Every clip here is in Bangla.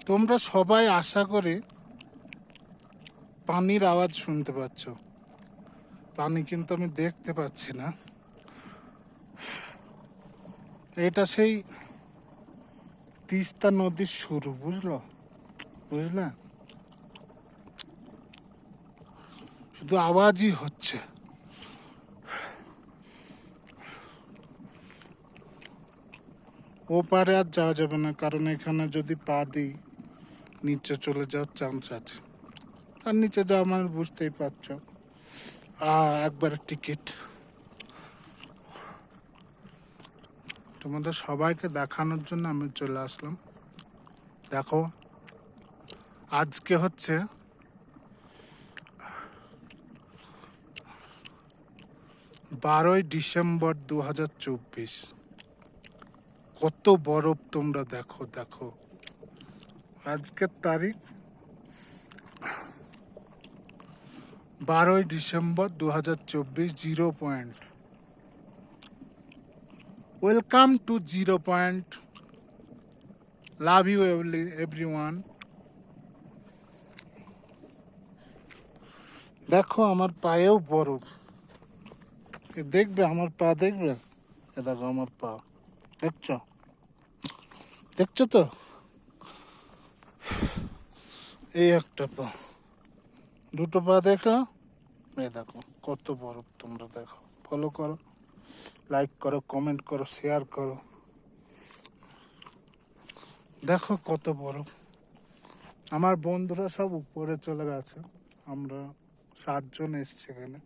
তোমরা সবাই আশা করে পানির আওয়াজ শুনতে পাচ্ছ। পানি কিন্তু আমি দেখতে পাচ্ছি না। এটা সেই তিস্তা নদীর শুরু, বুঝলে, শুধু আওয়াজই হচ্ছে। ও পারে আর যাওয়া যাবে না, কারণ এখানে যদি পা দিই নিচে চলে যাওয়ার চান্স আছে। আর নিচে যাওয়া মানে বুঝতেই পারছ, একবার টিকিট। তোমাদের সবাইকে দেখানোর জন্য আমি চলে আসলাম। দেখো, আজকে হচ্ছে 12ই ডিসেম্বর 2024। কত বরফ তোমরা দেখো দেখো। আজকের তারিখ 12ই December 2024, 0 point. Welcome to 0 point. Love you everyone. দেখো আমার পায়েও বরফ। দেখবে আমার পা, দেখবে, এ দেখো আমার পা, দেখছো দেখছো তো, এই একটা পা, দুটো পা দেখলাম। এই দেখো কত বরফ তোমরা দেখো। ফলো করো, লাইক করো, কমেন্ট করো, শেয়ার করো। দেখো কত বরফ। আমার বন্ধুরা সব উপরে চলে গেছে, আমরা 7 জন এসছি এখানে।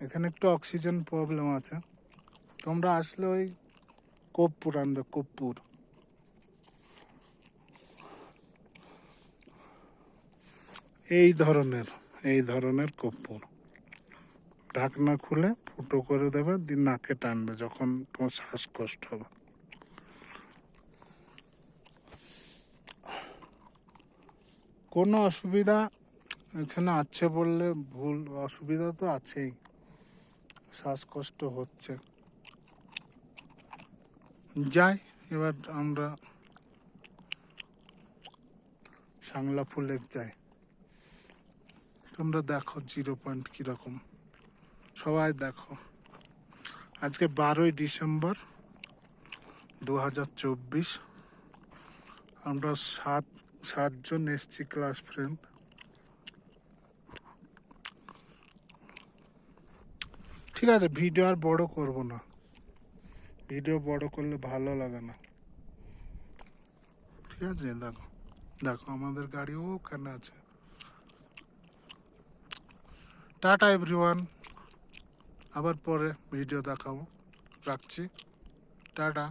এখানে একটু অক্সিজেন প্রবলেম আছে। তোমরা আসলে ওই কর্পূর আনবে, কর্পূর। এই ধরনের কর্পূর ঢাকনা খুলে ফুটো করে দেবে, দিয়ে নাকে টানবে যখন তোমার শ্বাসকষ্ট হবে। কোনো অসুবিধা এখানে আছে বললে ভুল, অসুবিধা তো আছেই, শ্বাসকষ্ট হচ্ছে। যাই, এবার আমরা সাংলাফু লেক যাই। তোমরা দেখো 0 পয়েন্ট কিরকম, সবাই দেখো। আজকে 12ই ডিসেম্বর 2024। আমরা সাতজন এসছি, ক্লাস ফ্রেন্ড। ঠিক আছে, ভিডিও আর বড় করব না, ভিডিও বড় করলে ভালো লাগে না। ঠিক আছে, দেখো দেখো আমাদের গাড়ি ওখানে আছে। টাটা এভরিওয়ান, আবার পরে ভিডিও দেখাবো। রাখছি, টাটা।